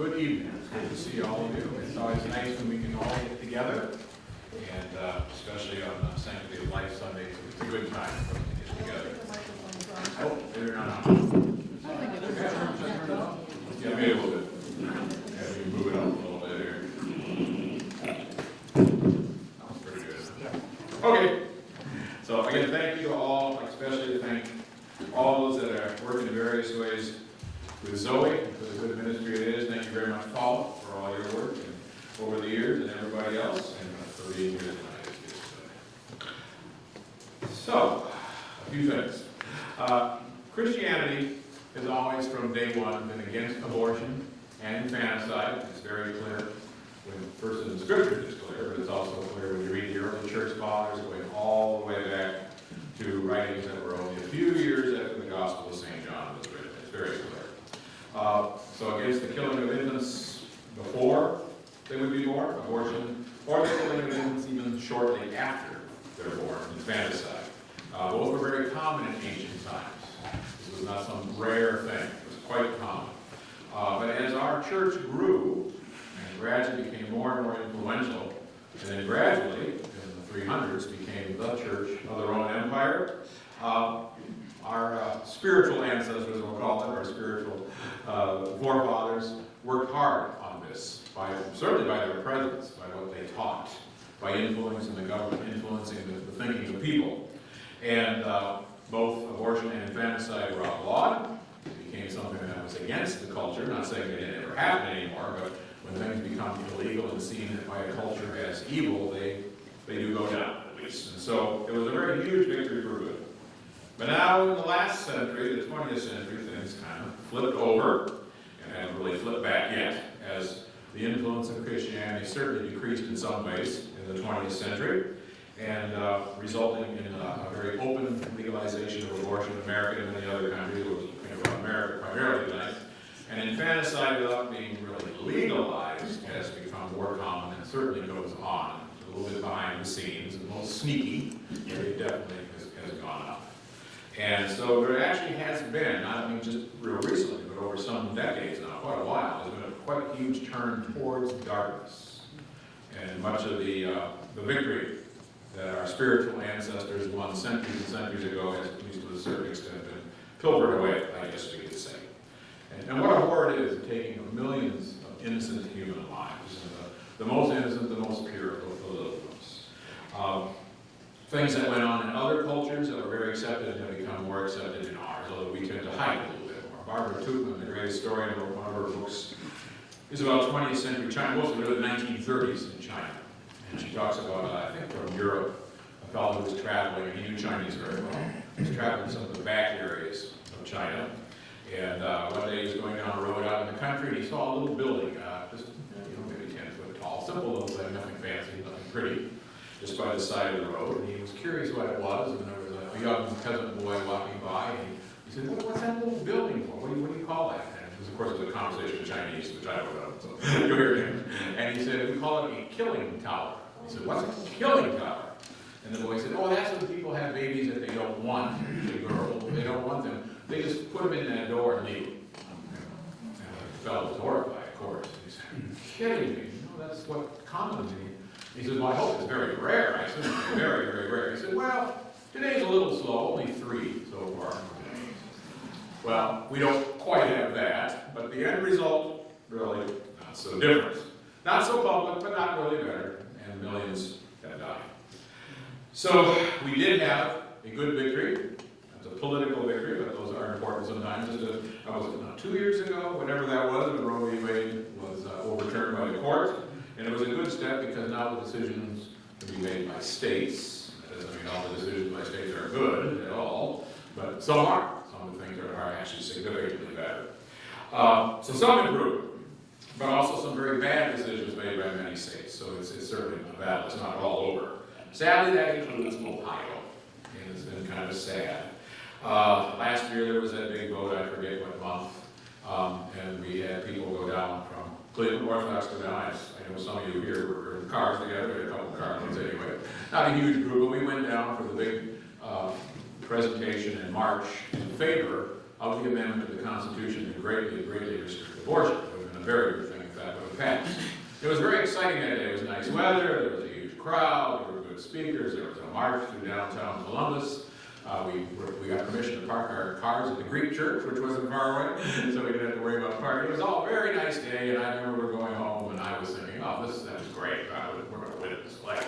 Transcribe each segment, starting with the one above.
good evening. It's good to see all of you. It's always nice when we can all get together, and especially on Sanctity of Life Sunday. It's a good time for us to get together. Oh, they're not on. Yeah, maybe a little bit. Yeah, we can move it up a little bit here. That was pretty good. Okay. So again, thank you to all, especially to thank all those that are working in various ways with Zoe for the good ministry it is. Thank you very much, Paul, for all your work and over the years, and everybody else, and for being here tonight. So, a few things. Christianity has always, from day one, been against abortion and infanticide. It's very clear. First in the Scriptures, it's clear, but it's also clear when you read the early church fathers, going all the way back to writings that were only a few years after the Gospel of St. John was written. It's very clear. So against the killing of infants before they would be born, abortion, or the killing of infants even shortly after they're born, infanticide. Both were very common in ancient times. This was not some rare thing. It was quite common. But as our church grew and gradually became more and more influential, and then gradually, in the 300s, became the church of the Roman Empire, our spiritual ancestors, we'll call them, our spiritual forefathers, worked hard on this, certainly by their presence, by what they taught, by influencing the government, influencing the thinking of people. And both abortion and infanticide were outlawed. It became something that was against the culture, not saying that it never happened anymore, but when things become illegal and seen by a culture as evil, they do go down, at least. And so it was a very huge victory for good. But now in the last century, the 20th century, things kind of flipped over, and haven't really flipped back yet, as the influence of Christianity certainly decreased in some ways in the 20th century, and resulting in a very open legalization of abortion in America and many other countries. We'll think about America primarily tonight. And infanticide, without being really legalized, has become more common and certainly goes on a little bit behind the scenes, and a little sneaky, but it definitely has gone up. And so there actually has been, I mean just real recently, but over some decades now, quite a while, there's been a quite huge turn towards darkness. And much of the victory that our spiritual ancestors won centuries and centuries ago has, at least to a certain extent, been pilfered away, I guess we could say. And what a horror it is, taking of millions of innocent human lives, and the most innocent, the most pure of the little ones. Things that went on in other cultures that were very accepted have become more accepted in ours, although we tend to hide a little bit more. Barbara Tuchman, the great historian, wrote one of her books, is about 20th century China, mostly really the 1930s in China. And she talks about, I think from Europe, a fellow who was traveling, and he knew Chinese very well. He was traveling to some of the back areas of China. And one day he was going down a road out in the country, and he saw a little building, just maybe 10 foot tall, simple little thing, nothing fancy, nothing pretty, just by the side of the road. And he was curious what it was, and there was a young peasant boy walking by, and he said, "What's that little building for? What do you call that?" And of course, it was a conversation in Chinese, which I don't know, so you'll hear him. And he said, "We call it a killing tower." He said, "What's a killing tower?" And the boy said, "Oh, that's when people have babies that they don't want, the girls, they don't want them. They just put them in that door and leave." And the fellow was horrified, of course. He said, "You're kidding me. That's what commonly." He said, "Well, I hope it's very rare." I said, "It's very, very rare." He said, "Well, today's a little slow, only 3 so far." Well, we don't quite have that, but the end result, really not so different. Not so public, but not really better, and millions have died. So we did have a good victory. It's a political victory, but those are important sometimes. I was 2 years ago, whatever that was, when Roe v. Wade was overturned by the court. And it was a good step because now the decisions can be made by states. That doesn't mean all the decisions by states are good at all, but some are. Some of the things are actually significantly better. So some improved, but also some very bad decisions made by many states. So it's certainly not bad. It's not all over. Sadly, that includes Ohio, and it's been kind of sad. Last year there was that big vote, I forget what month, and we had people go down from Cleveland Orthodox go down. I know some of you here were in cars together, we had a couple of car loads anyway. Not a huge group, but we went down for the big presentation in March in favor of the amendment to the Constitution to greatly restrict abortion. It would have been a very good thing It was very exciting that day. It was nice weather, there was a huge crowd, there were good speakers, there was a march through downtown Columbus. We got permission to park our cars at the Greek church, which wasn't far away, so we didn't have to worry about parking. It was all a very nice day, and I remember we were going home, and I was thinking, oh, that was great. We're going to win this flag.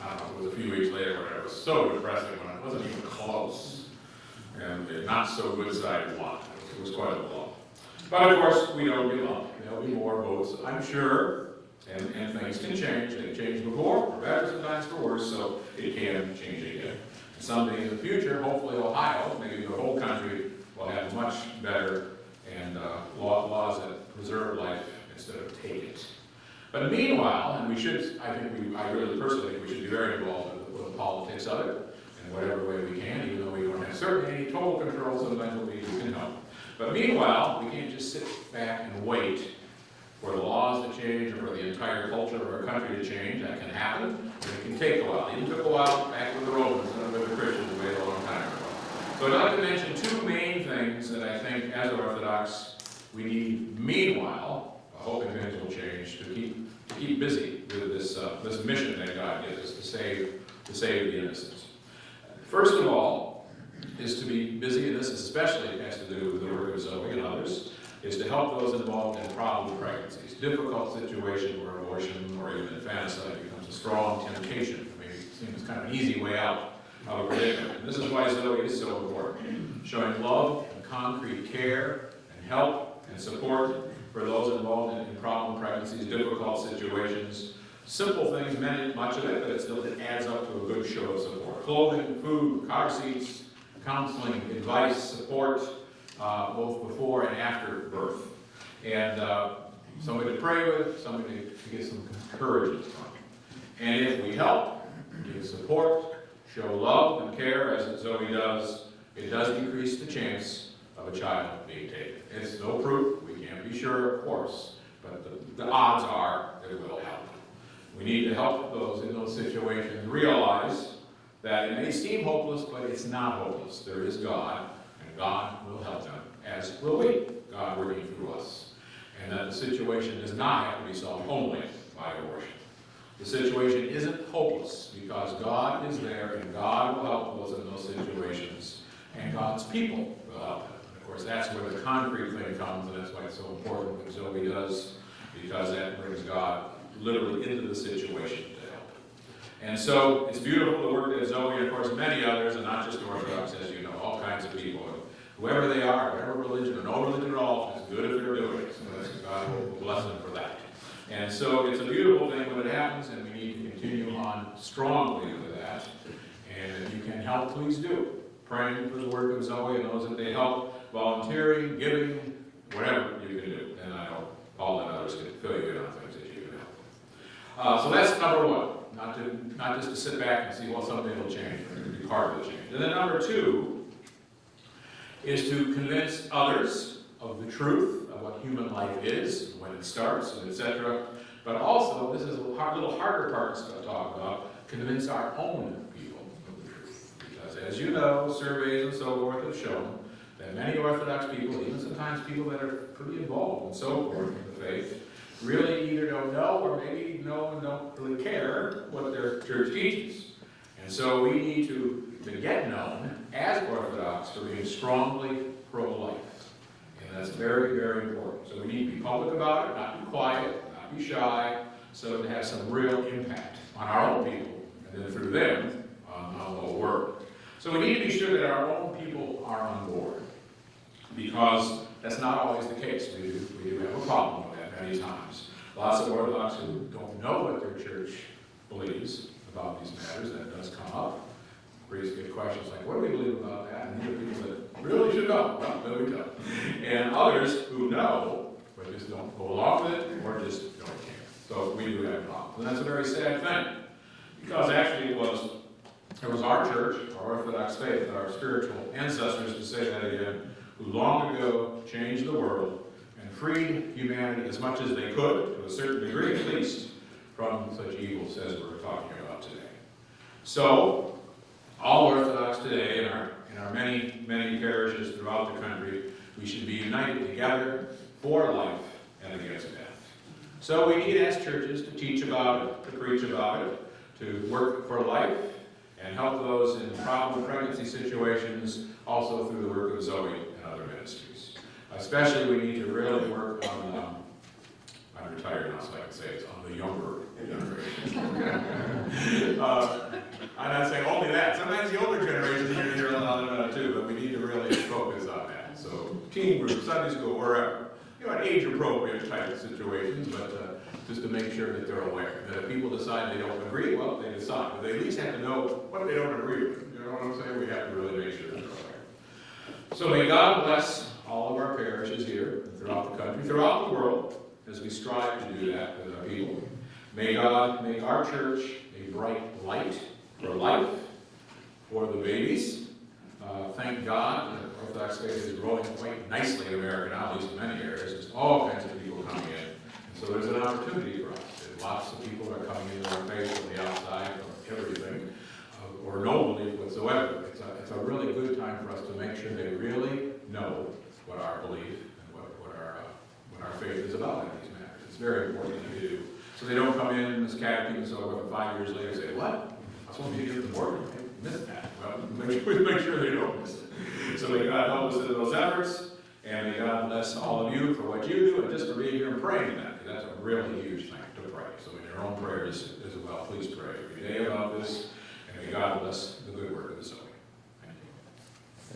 I don't know, it was a few weeks later, but it was so depressing when it wasn't even close. And the not so good side won. It was quite a blow. But of course, we don't give up. There'll be more votes, I'm sure, and things can change. They've changed before, for better, sometimes for worse, so it can change again. Someday in the future, hopefully Ohio, maybe the whole country, will have much better and laws that preserve life instead of take it. But meanwhile, and we should, I really personally think we should be very involved with the politics of it, in whatever way we can, even though we don't have certainly any total control, sometimes we can help. But meanwhile, we can't just sit back and wait for the laws to change or for the entire culture of our country to change. That can happen, and it can take a while. It even took a while back with the Romans and with the Christians way a long time ago. So I'd like to mention two main things that I think, as Orthodox, we need meanwhile, hoping things will change, to keep busy with this mission that God gives us to save the innocent. First of all, is to be busy in this, especially has to do with the work of Zoe and others, is to help those involved in probable pregnancies. Difficult situation where abortion or even infanticide becomes a strong temptation. I mean, it seems kind of an easy way out of a predicament. And this is why Zoe is so important. Showing love and concrete care and help and support for those involved in problem pregnancies, difficult situations. Simple things, much of it, but it adds up to a good show of support. Clothing, food, car seats, counseling, advice, support, both before and after birth. And somebody to pray with, somebody to get some encouragement from. And if we help, give support, show love and care, as Zoe does, it does decrease the chance of a child being taken. It's no proof, we can't be sure, of course, but the odds are that it will help. We need to help those in those situations realize that it may seem hopeless, but it's not hopeless. There is God, and God will help them, as will we, God working through us. And that the situation does not have to be solved only by abortion. The situation isn't hopeless because God is there, and God will help those in those situations, and God's people will help them. And of course, that's where the concrete thing comes, and that's why it's so important what Zoe does, because that brings God literally into the situation to help. And so it's beautiful to work at Zoe, and of course many others, and not just Orthodox, as you know, all kinds of people. Whoever they are, whatever religion, or no religion at all, it's good if they're doing it. So God will bless them for that. And so it's a beautiful thing when it happens, and we need to continue on strongly with that. And if you can help, please do. Praying for the work of Zoe and those that they help, volunteering, giving, whatever you can do. And I know Paul and others can fill you in on things that you can help. So that's number one. Not just to sit back and see, well, someday it'll change, or it'll be part of the change. And then number two is to convince others of the truth of what human life is, when it starts, and etc. But also, this is a little harder part to talk about, convince our own people of the truth. Because as you know, surveys and so forth have shown that many Orthodox people, even sometimes people that are pretty involved and so forth in the faith, really either don't know or maybe know and don't really care what their church teaches. And so we need to get known as Orthodox for being strongly pro-life. And that's very, very important. So we need to be public about it, not be quiet, not be shy, so to have some real impact on our own people, and then through them, on the whole world. So we need to be sure that our own people are on board, because that's not always the case. We do have a problem with that many times. Lots of Orthodox who don't know what their church believes about these matters, that does come up. Priests get questions like, what do we believe about that? And here are people that really should know. Well, there we go. And others who know, but just don't go along with it, or just don't care. So we do have problems. And that's a very sad thing. Because actually it was our church, our Orthodox faith, our spiritual ancestors, to say that again, who long ago changed the world and freed humanity as much as they could, to a certain degree at least, from such evils as we're talking about today. So, all Orthodox today, in our many, many parishes throughout the country, we should be united together for life and against death. So we need, as churches, to teach about it, to preach about it, to work for life, and help those in problem pregnancy situations, also through the work of Zoe and other ministries. Especially, we need to really work on, I'm retired now, so I can say it's on the younger generation. I'm not saying only that. Sometimes the older generations are going to hear on it too, but we need to really focus on that. So, teen group, Sunday school, wherever. You know, age-appropriate type of situations, but just to make sure that they're aware. That if people decide they don't agree, well, they decide. But they at least have to know what they don't agree with. You know what I'm saying? We have to really make sure they're aware. So may God bless all of our parishes here, throughout the country, throughout the world, as we strive to do that with our people. May God make our church a bright light for life, for the babies. Thank God that Orthodox faith is growing quite nicely in America now, at least in many areas. There's all kinds of people coming in. And so there's an opportunity for us. And lots of people are coming into our faith from the outside, from everything, or no belief whatsoever. It's a really good time for us to make sure they really know what our belief and what our faith is about in these matters. It's very important to do. So they don't come in as catechists over 5 years later and say, what? I was supposed to be here at the board. I missed that. Well, make sure they don't miss it. So may God help us in those efforts, and may God bless all of you for what you do, and just for being here and praying that, because that's a really huge thing to pray. So in your own prayers as well, please pray every day about this, and may God bless the good work of the soul.